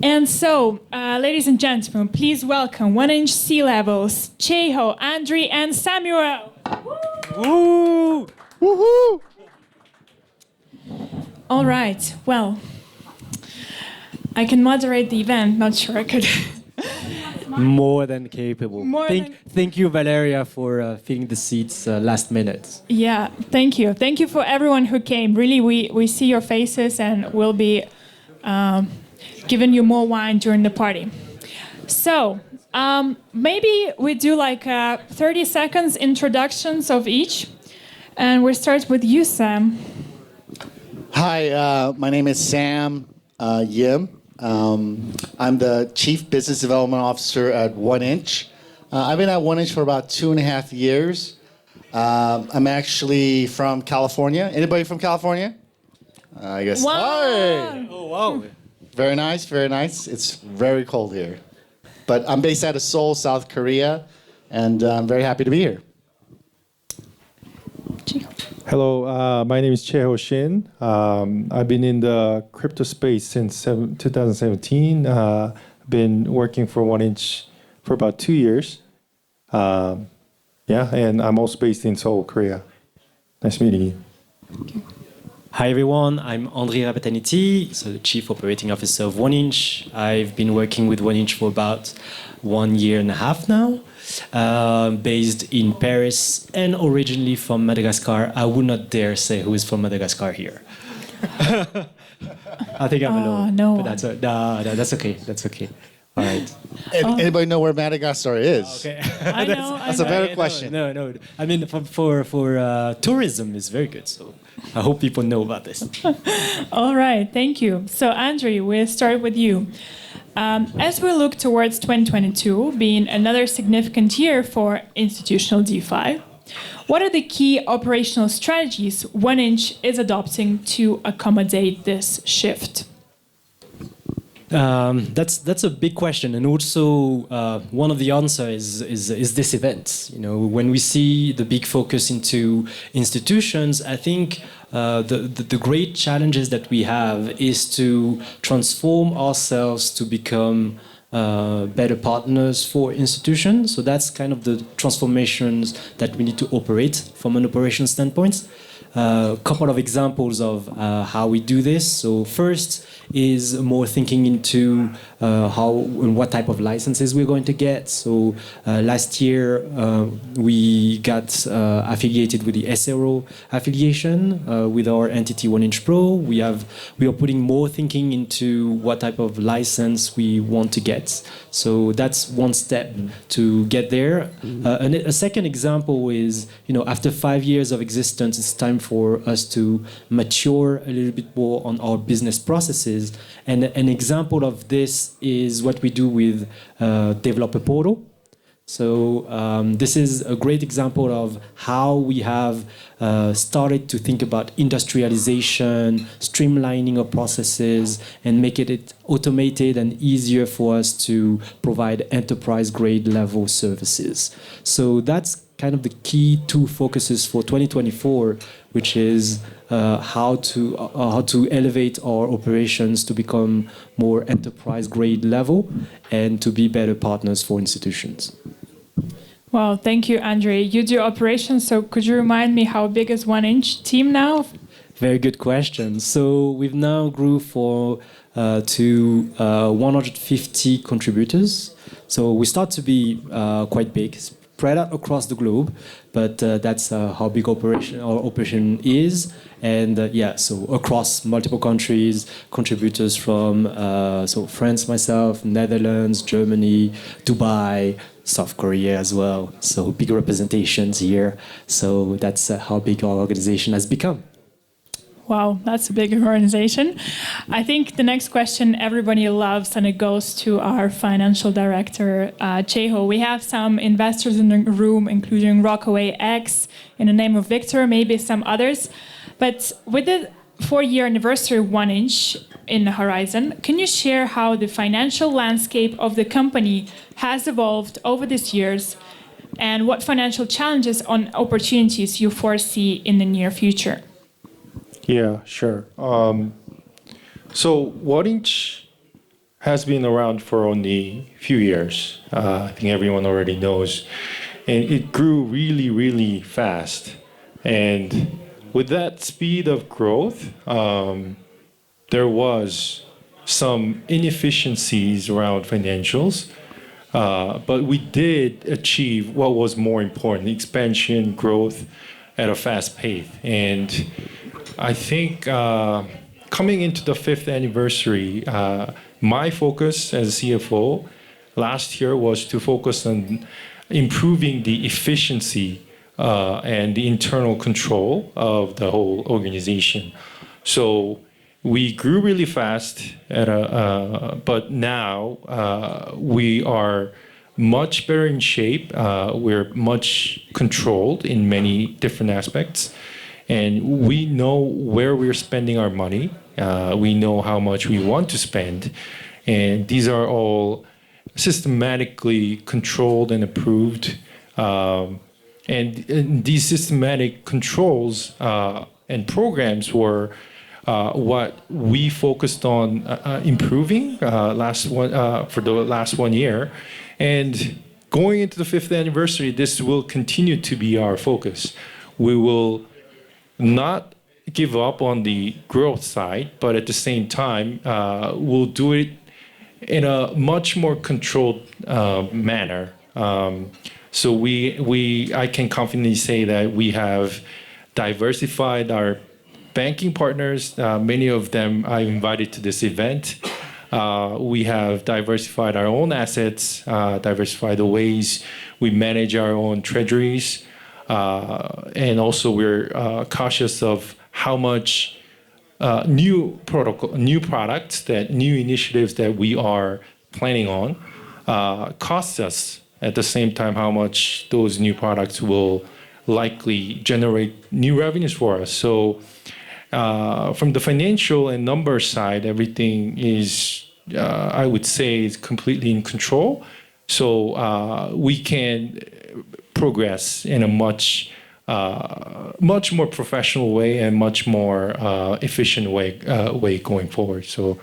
And so, ladies and gentlemen, please welcome 1-inch C-levels, Chaeho, Andri, and Samuel. Woo! Woohoo! All right, well, I can moderate the event, not sure I could. More than capable. Than... Thank you, Valeria, for filling the seats last minute. Yeah, thank you. Thank you for everyone who came. Really, we see your faces and we'll be giving you more wine during the party. So, maybe we do like 30 seconds introductions of each. And we'll start with you, Sam. Hi, my name is Sam Yim. I'm the Chief Business Development Officer at 1-inch. I've been at 1-inch for about 2.5 years. I'm actually from California. Anybody from California? I guess. Wow. Hi. Oh, wow. Very nice, very nice. It's very cold here. But I'm based out of Seoul, South Korea, and I'm very happy to be here. Hello, my name is Chaeho Shin. I've been in the crypto space since 2017. Been working for 1-inch for about 2 years. And I'm also based in Seoul, Korea. Nice meeting you. Hi everyone, I'm Andri Rabetanety, so the Chief Operating Officer of 1-inch. I've been working with 1-inch for about 1.5 years now, based in Paris and originally from Madagascar. I would not dare say who is from Madagascar here. I think I'm alone. No. But that's okay. That's okay. All right. Anybody know where Madagascar is? Okay. I know. That's a better question. No. I mean, for tourism, it's very good. So I hope people know about this. All right, thank you. So, Andri, we'll start with you. As we look towards 2022 being another significant year for institutional DeFi, what are the key operational strategies 1-inch is adopting to accommodate this shift? That's a big question, and also one of the answers is this event. You know, when we see the big focus into institutions, I think the great challenges that we have is to transform ourselves to become better partners for institutions. So that's kind of the transformations that we need to operate from an operations standpoint. A couple of examples of how we do this. So first is more thinking into how and what type of licenses we're going to get. So last year we got affiliated with the SRO affiliation with our entity 1-inch Pro. We are putting more thinking into what type of license we want to get. So that's one step to get there. And a second example is, you know, after 5 years of existence, it's time for us to mature a little bit more on our business processes. And an example of this is what we do with Developer Portal. So this is a great example of how we have started to think about industrialization, streamlining our processes, and making it automated and easier for us to provide enterprise-grade level services. So that's kind of the key two focuses for 2024, which is how to elevate our operations to become more enterprise-grade level and to be better partners for institutions. Well, thank you, Andri. You do operations, so could you remind me how big is 1-inch team now? Very good question. So we've now grew to 150 contributors. So we start to be quite big, spread out across the globe, but that's how big our operation is. And so across multiple countries, contributors from France, myself, Netherlands, Germany, Dubai, South Korea as well. So big representations here. So that's how big our organization has become. Wow, that's a big organization. I think the next question everybody loves, and it goes to our financial director, Chaeho. We have some investors in the room, including Rockaway X, in the name of Victor, maybe some others. But with the 4-year anniversary of 1-inch in the horizon, can you share how the financial landscape of the company has evolved over these years, and what financial challenges and opportunities you foresee in the near future? Yeah, sure. So 1-inch has been around for only a few years. I think everyone already knows. And it grew really, really fast. And with that speed of growth, there was some inefficiencies around financials. But we did achieve what was more important, expansion, growth at a fast pace. And I think coming into the 5th anniversary, my focus as CFO last year was to focus on improving the efficiency and the internal control of the whole organization. So we grew really fast, but now we are much better in shape. We're much controlled in many different aspects. And we know where we're spending our money. We know how much we want to spend. And these are all systematically controlled and approved. And these systematic controls and programs were what we focused on improving for the last 1 year. And going into the 5th anniversary, this will continue to be our focus. We will not give up on the growth side, but at the same time, we'll do it in a much more controlled manner. So I can confidently say that we have diversified our banking partners. Many of them I invited to this event. We have diversified our own assets, diversified the ways we manage our own treasuries. And also we're cautious of how much new products, new initiatives that we are planning on costs us. At the same time, how much those new products will likely generate new revenues for us. So from the financial and number side, everything is, I would say, is completely in control. So we can progress in a much more professional way and much more efficient way going forward. So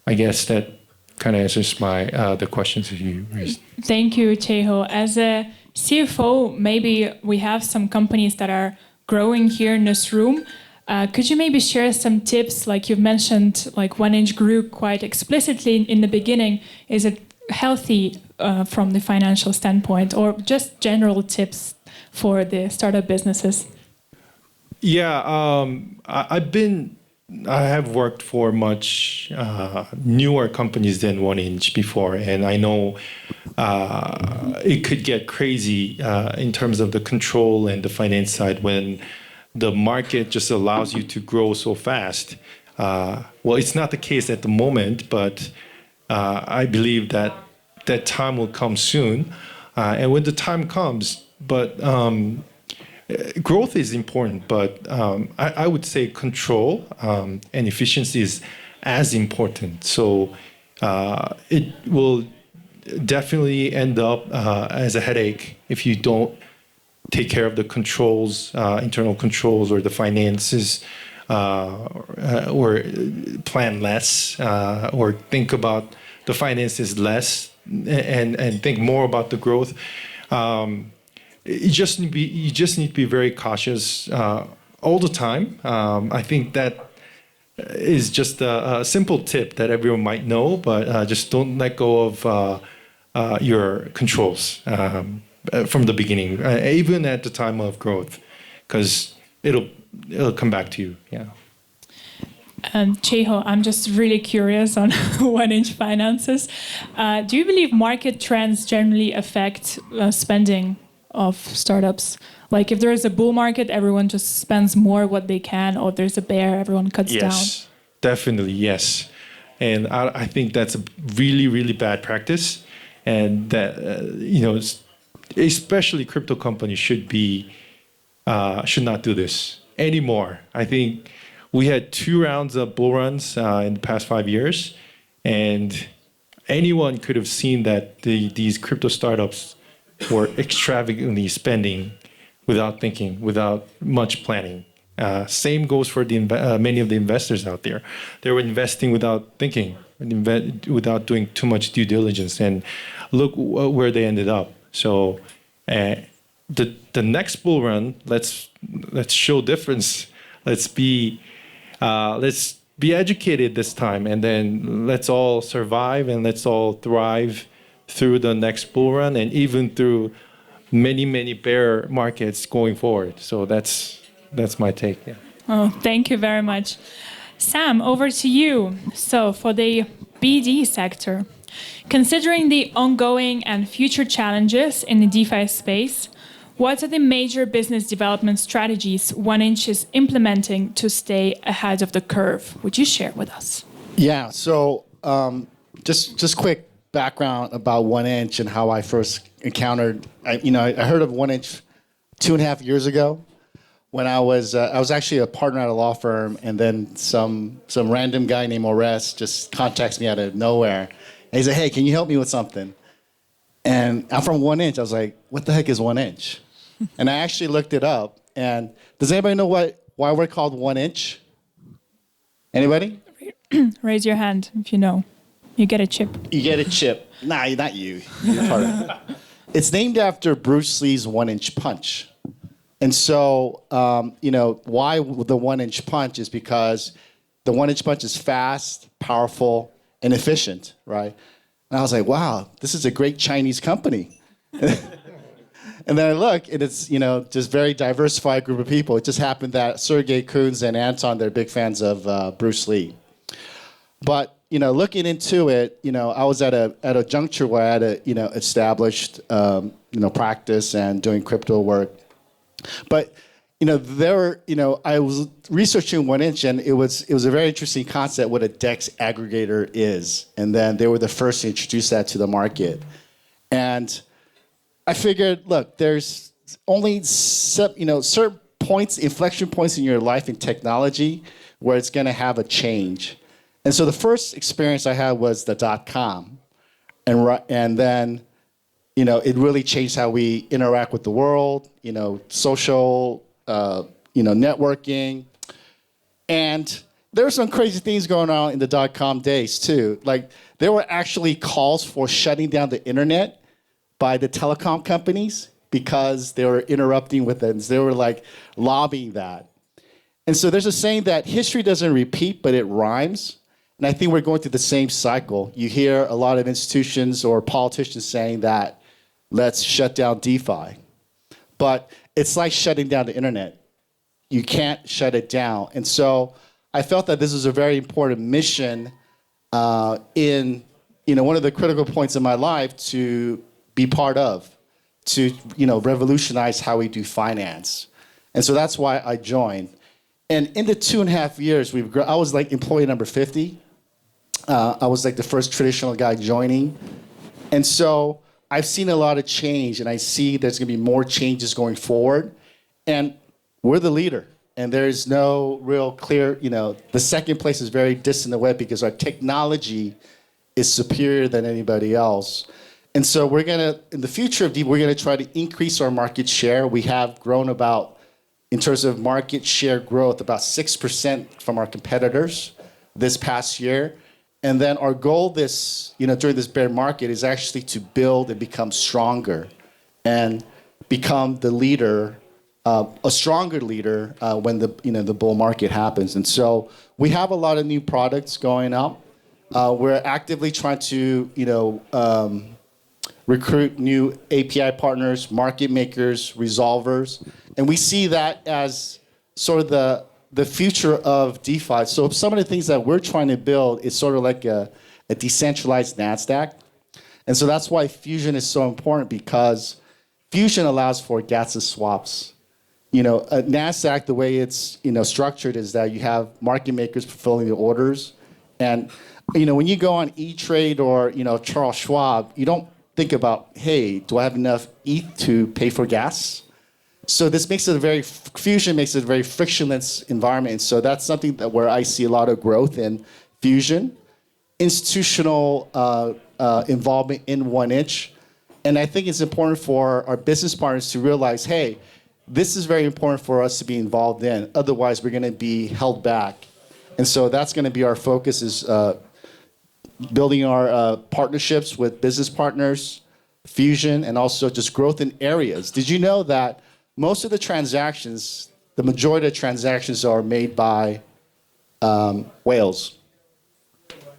I guess that kind of answers the questions that you raised. Thank you, Chaeho. As a CFO, maybe we have some companies that are growing here in this room. Could you maybe share some tips? Like you've mentioned, like 1inch grew quite explicitly in the beginning. Is it healthy from the financial standpoint, or just general tips for the startup businesses? Yeah, I have worked for much newer companies than 1inch before, and I know it could get crazy in terms of the control and the finance side when the market just allows you to grow so fast. Well, it's not the case at the moment, but I believe that time will come soon. And when the time comes, but growth is important, but I would say control and efficiency is as important. So it will definitely end up as a headache if you don't take care of the controls, internal controls, or the finances, or plan less, or think about the finances less, and think more about the growth. You just need to be very cautious all the time. I think that is just a simple tip that everyone might know, but just don't let go of your controls from the beginning, even at the time of growth, because it'll come back to you. Yeah. Chaeho, I'm just really curious on 1inch finances. Do you believe market trends generally affect spending of startups? Like if there is a bull market, everyone just spends more what they can, or there's a bear, everyone cuts down? Yes, definitely, yes. And I think that's a really, really bad practice. And that, especially crypto companies should not do this anymore. I think we had 2 rounds of bull runs in the past 5 years, and anyone could have seen that these crypto startups were extravagantly spending without thinking, without much planning. Same goes for many of the investors out there. They were investing without thinking. without doing too much due diligence. And look where they ended up. So the next bull run, let's show difference. Let's be educated this time, and then let's all survive and let's all thrive through the next bull run and even through many bear markets going forward. So that's my take. Yeah. Oh, thank you very much. Sam, over to you. So for the BD sector, considering the ongoing and future challenges in the DeFi space, what are the major business development strategies 1inch is implementing to stay ahead of the curve? Would you share with us? Yeah, so just quick background about 1inch and how I first encountered, I heard of 1inch 2.5 years ago when I was actually a partner at a law firm, and then some random guy named Ores just contacts me out of nowhere. And he said, hey, can you help me with something? And I'm from 1inch. I was like, what the heck is 1inch? And I actually looked it up. And does anybody know why we're called 1inch? Anybody? Raise your hand if you know. You get a chip. You get a chip. Nah, not you. You're part of it. It's named after Bruce Lee's 1inch punch. And so, why the 1inch punch is because the 1inch punch is fast, powerful, and efficient, right? And I was like, wow, this is a great Chinese company. And then I look, and it's, just very diversified group of people. It just happened that Sergey Kunz and Anton, they're big fans of Bruce Lee. But, looking into it, I was at a juncture where I had a, established, practice and doing crypto work. But, I was researching 1inch, and it was a very interesting concept what a DEX aggregator is. And then they were the first to introduce that to the market. And I figured, look, there's only certain points, inflection points in your life in technology where it's going to have a change. And so the first experience I had was the .com, and then it really changed how we interact with the world, social, networking, and there were some crazy things going on in the .com days too. Like there were actually calls for shutting down the internet by the telecom companies because they were interrupting with it. They were like lobbying that. And so there's a saying that history doesn't repeat, but it rhymes. And I think we're going through the same cycle. You hear a lot of institutions or politicians saying that let's shut down DeFi. But it's like shutting down the internet. You can't shut it down. And so I felt that this was a very important mission in one of the critical points in my life to be part of, to revolutionize how we do finance. And so that's why I joined. And in the 2.5 years, I was like employee number 50. I was like the first traditional guy joining. And so I've seen a lot of change, and I see there's going to be more changes going forward. And we're the leader. And there's no real clear, the second place is very distant away because our technology is superior than anybody else. And so we're going to, in the future of DeFi, we're going to try to increase our market share. We have grown about, in terms of market share growth, about 6% from our competitors this past year. And then our goal during this bear market is actually to build and become stronger and become the leader, a stronger leader when the bull market happens. And so we have a lot of new products going up. We're actively trying to, recruit new API partners, market makers, resolvers. And we see that as sort of the future of DeFi. So some of the things that we're trying to build is sort of like a decentralized NASDAQ. And so that's why Fusion is so important, because Fusion allows for gaseous swaps. A NASDAQ, the way it's structured is that you have market makers fulfilling the orders. And when you go on E-Trade or Charles Schwab, you don't think about, hey, do I have enough ETH to pay for gas? So this makes it Fusion makes it a very frictionless environment. And so that's something where I see a lot of growth in Fusion, institutional involvement in 1inch. And I think it's important for our business partners to realize, hey, this is very important for us to be involved in. Otherwise, we're going to be held back. And so that's going to be our focus, is building our partnerships with business partners, fusion, and also just growth in areas. Did you know that most of the transactions, the majority of transactions are made by whales?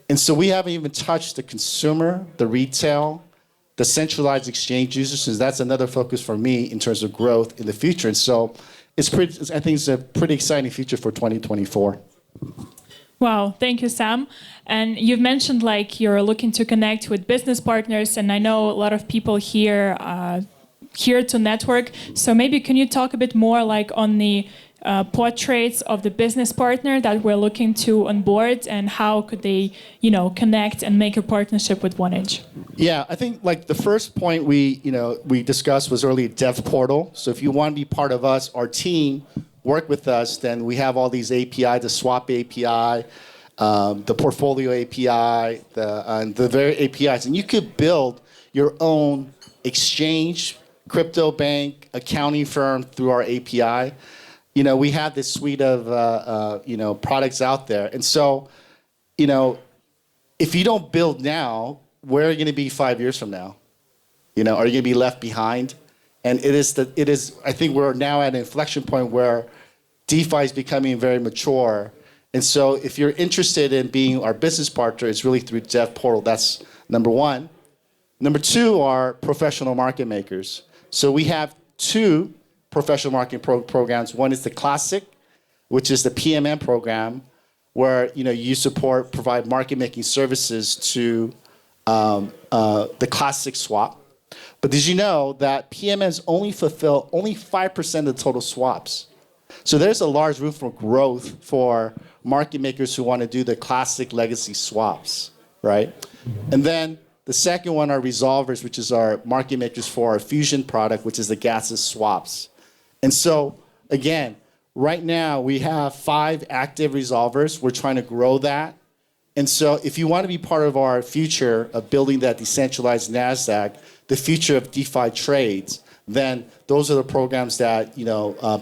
And so we haven't even touched the consumer, the retail, the centralized exchange users. So that's another focus for me in terms of growth in the future. And so I think it's a pretty exciting future for 2024. Wow, thank you, Sam. And you've mentioned like you're looking to connect with business partners, and I know a lot of people here here to network. So maybe can you talk a bit more like on the portraits of the business partner that we're looking to onboard, and how could they, connect and make a partnership with OneInch? Yeah, I think like the first point we discussed was earlier Dev Portal. So if you want to be part of us, our team, work with us, then we have all these API, the swap API, the portfolio API, the very APIs. And you could build your own exchange, crypto bank, accounting firm through our API. We have this suite of products out there. And so, if you don't build now, where are you going to be 5 years from now? Are you going to be left behind? And it is. I think we're now at an inflection point where DeFi is becoming very mature. And so if you're interested in being our business partner, it's really through Dev Portal. That's number one. Number two are professional market makers. So we have two professional marketing programs. One is the Classic, which is the PMM program, where you provide market making services to the Classic swap. But did you know that PMMs only fulfill 5% of the total swaps? So there's a large room for growth for market makers who want to do the classic legacy swaps, right? And then the second one are resolvers, which is our market makers for our fusion product, which is the gaseous swaps. And so, again, right now we have 5 active resolvers. We're trying to grow that. And so if you want to be part of our future of building that decentralized NASDAQ, the future of DeFi trades, then those are the programs that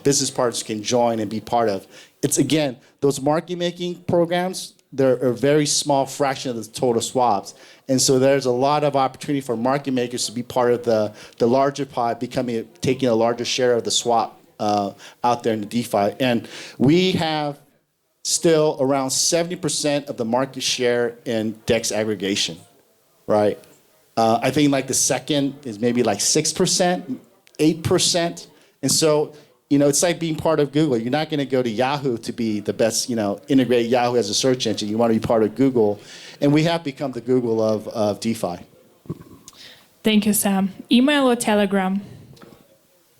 business partners can join and be part of. It's, again, those market making programs, they're a very small fraction of the total swaps. And so there's a lot of opportunity for market makers to be part of the larger pie, taking a larger share of the swap out there in the DeFi. And we have still around 70% of the market share in DEX aggregation, right? I think like the second is maybe like 6%, 8%. And so, it's like being part of Google. You're not going to go to Yahoo to be the best, integrate Yahoo as a search engine. You want to be part of Google. And we have become the Google of DeFi. Thank you, Sam. Email or Telegram?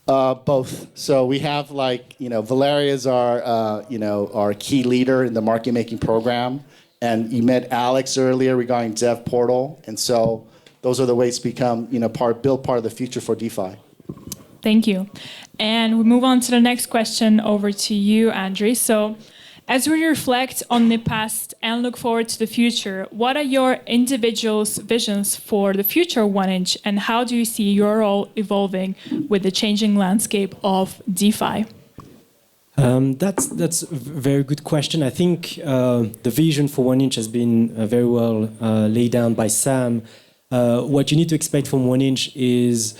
Both. So we have Valeria is our key leader in the market making program. And you met Alex earlier regarding Dev Portal. And so those are the ways to become, build part of the future for DeFi. Thank you. And we move on to the next question. Over to you, Andri. So as we reflect on the past and look forward to the future, what are your individuals' visions for the future of OneInch, and how do you see your role evolving with the changing landscape of DeFi? That's a very good question. I think the vision for OneInch has been very well laid down by Sam. What you need to expect from OneInch is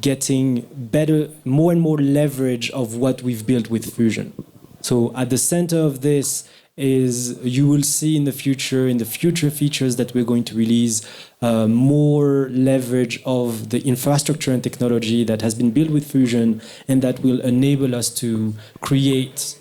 getting better, more and more leverage of what we've built with Fusion. So at the center of this is you will see in the future features that we're going to release, more leverage of the infrastructure and technology that has been built with Fusion, and that will enable us to create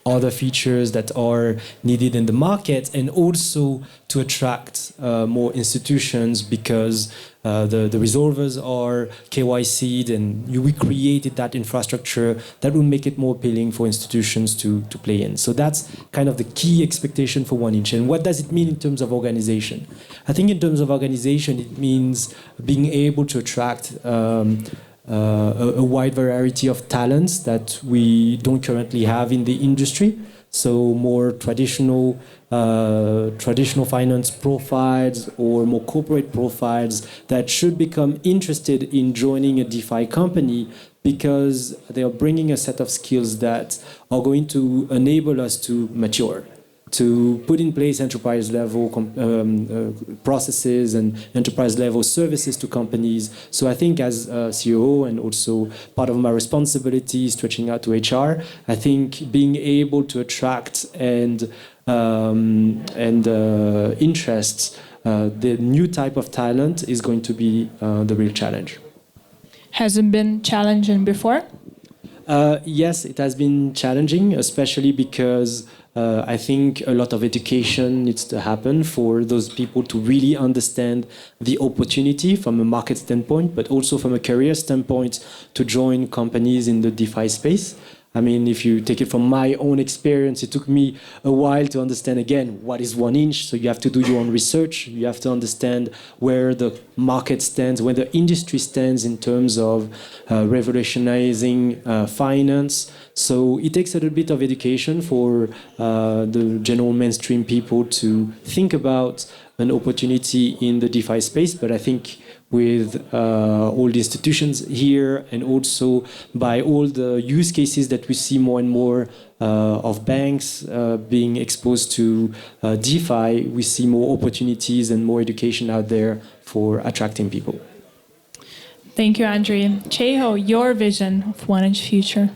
other features that are needed in the market, and also to attract more institutions, because the resolvers are KYC'd, and we created that infrastructure that will make it more appealing for institutions to play in. So that's kind of the key expectation for OneInch. And what does it mean in terms of organization? I think in terms of organization, it means being able to attract a wide variety of talents that we don't currently have in the industry. So more traditional finance profiles, or more corporate profiles that should become interested in joining a DeFi company, because they are bringing a set of skills that are going to enable us to mature. to put in place enterprise level processes and enterprise level services to companies. So I think as COO and also part of my responsibility stretching out to HR, I think being able to attract and interest the new type of talent is going to be the real challenge. Has it been challenging before? Yes, it has been challenging, especially because I think a lot of education needs to happen for those people to really understand the opportunity from a market standpoint, but also from a career standpoint to join companies in the DeFi space. I mean, if you take it from my own experience, it took me a while to understand, again, what is 1inch. So you have to do your own research. You have to understand where the market stands, where the industry stands in terms of revolutionizing finance. So it takes a little bit of education for the general mainstream people to think about an opportunity in the DeFi space. But I think with all the institutions here and also by all the use cases that we see more and more of banks being exposed to DeFi, we see more opportunities and more education out there for attracting people. Thank you, Andri. Chaeho, your vision of 1inch future.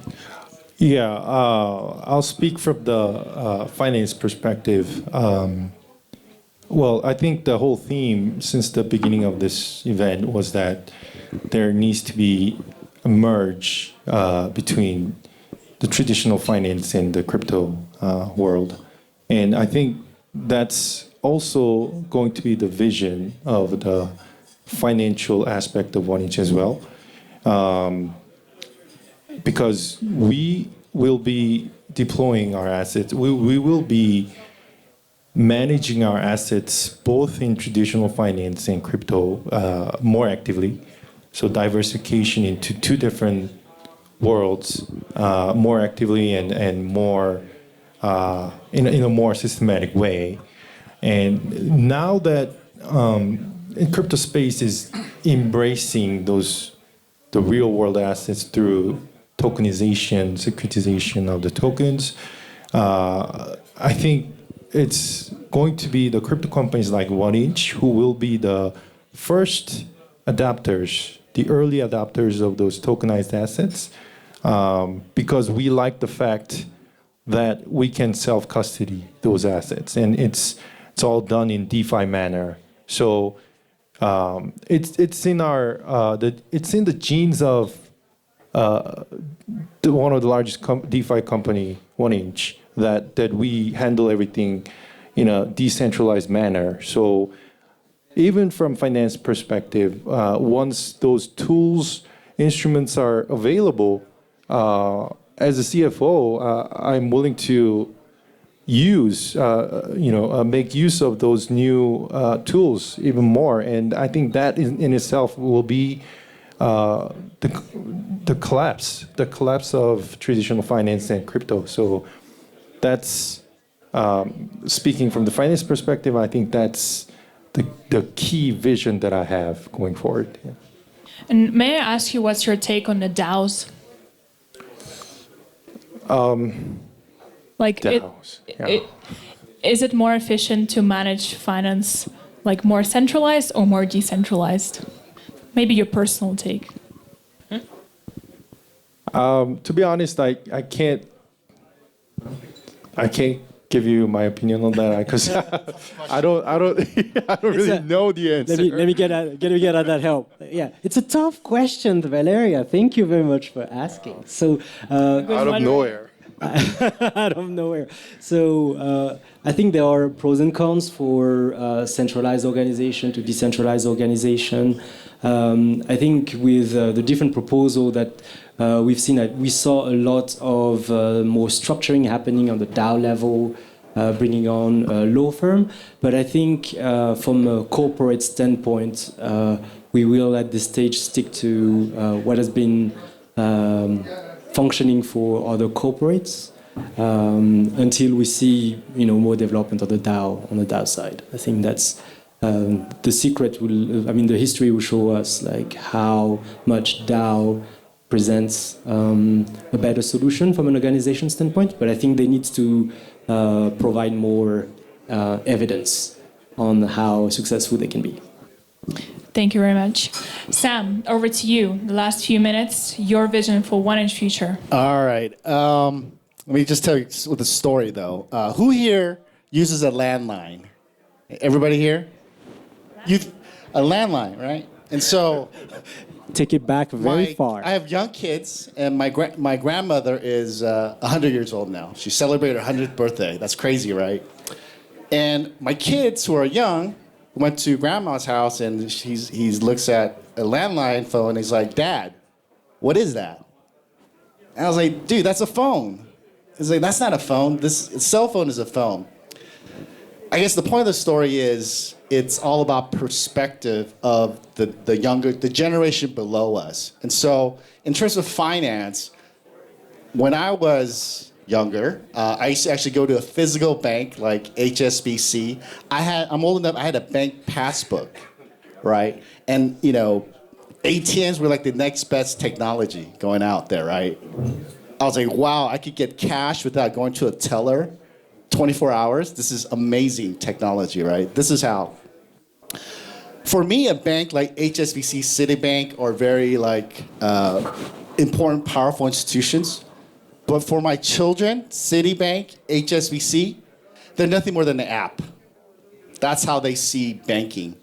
Yeah, I'll speak from the finance perspective. Well, I think the whole theme since the beginning of this event was that there needs to be a merge between the traditional finance and the crypto world. And I think that's also going to be the vision of the financial aspect of 1inch as well. Because we will be deploying our assets. We will be managing our assets both in traditional finance and crypto more actively. So diversification into two different worlds more actively and more in a more systematic way. And now that crypto space is embracing the real world assets through tokenization, securitization of the tokens, I think it's going to be the crypto companies like 1inch who will be the first adapters, the early adapters of those tokenized assets, because we like the fact that we can self-custody those assets, and it's all done in DeFi manner. So it's in our it's in the genes of one of the largest DeFi company, 1inch, that we handle everything in a decentralized manner. So even from finance perspective, once those tools, instruments are available, as a CFO, I'm willing to use, make use of those new tools even more. And I think that in itself will be the collapse of traditional finance and crypto. So that's speaking from the finance perspective. I think that's the key vision that I have going forward. Yeah. And may I ask you, what's your take on the DAOs? DAOs. Is it more efficient to manage finance like more centralized or more decentralized? Maybe your personal take. To be honest, I can't give you my opinion on that because I don't really know the answer. Let me get at that help. Yeah, it's a tough question, Valeria. Thank you very much for asking. So out of nowhere. Out of nowhere. So I think there are pros and cons for centralized organization to decentralized organization. I think with the different proposal that we've seen, we saw a lot of more structuring happening on the DAO level, bringing on a law firm. But I think from a corporate standpoint, we will at this stage stick to what has been functioning for other corporates until we see more development of the DAO side. I think that's the secret. The history will show us like how much DAO presents a better solution from an organization standpoint, but I think they need to provide more evidence on how successful they can be. Thank you very much. Sam, over to you. The last few minutes, your vision for 1inch future. All right. Let me just tell you with a story, though. Who here uses a landline? Everybody here? A landline, right? And so... Take it back very far. I have young kids, and my grandmother is 100 years old now. She celebrated her 100th birthday. That's crazy, right? And my kids, who are young, went to grandma's house, and he looks at a landline phone, and he's like, "Dad, what is that?" And I was like, "Dude, that's a phone." He's like, "That's not a phone. This cell phone is a phone." I guess the point of the story is it's all about perspective of the generation below us. And so in terms of finance, when I was younger, I used to actually go to a physical bank like HSBC. I'm old enough, I had a bank passbook, right? And, you know, ATMs were like the next best technology going out there, right? I was like, wow, I could get cash without going to a teller 24 hours. This is amazing technology, right? This is how. For me, a bank like HSBC, Citibank are very important, powerful institutions. But for my children, Citibank, HSBC, they're nothing more than an app. That's how they see banking.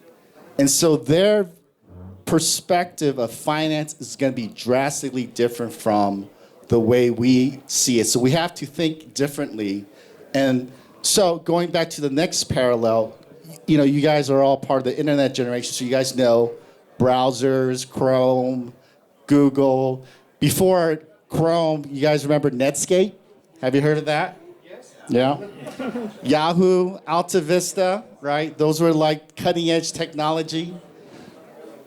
And so their perspective of finance is going to be drastically different from the way we see it. So we have to think differently. And so going back to the next parallel, you know, you guys are all part of the internet generation, so you guys know browsers, Chrome, Google. Before Chrome, you guys remember Netscape? Have you heard of that? Yes. Yeah? Yahoo, Alta Vista, right? Those were like cutting edge technology.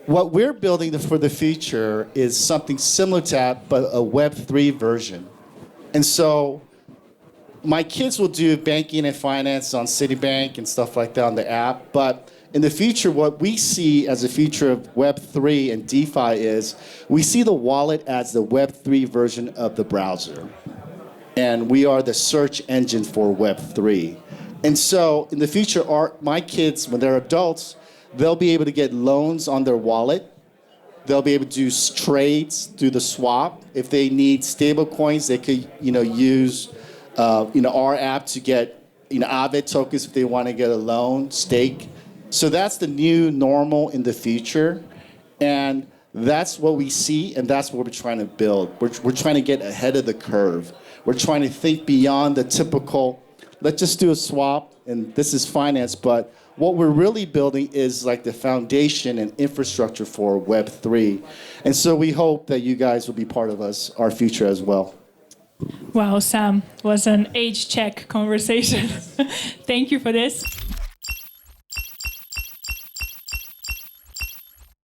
What we're building for the future is something similar to that, but a Web3 version. And so my kids will do banking and finance on Citibank and stuff like that on the app. But in the future, what we see as a future of Web3 and DeFi is we see the wallet as the Web3 version of the browser. And we are the search engine for Web3. And so in the future, my kids, when they're adults, they'll be able to get loans on their wallet. They'll be able to do trades through the swap. If they need stable coins, they could use our app to get Aave tokens if they want to get a loan, stake. So that's the new normal in the future. And that's what we see, and that's what we're trying to build. We're trying to get ahead of the curve. We're trying to think beyond the typical, let's just do a swap, and this is finance, but what we're really building is like the foundation and infrastructure for Web3. And so we hope that you guys will be part of our future as well. Wow, Sam, was an age check conversation. Thank you for this.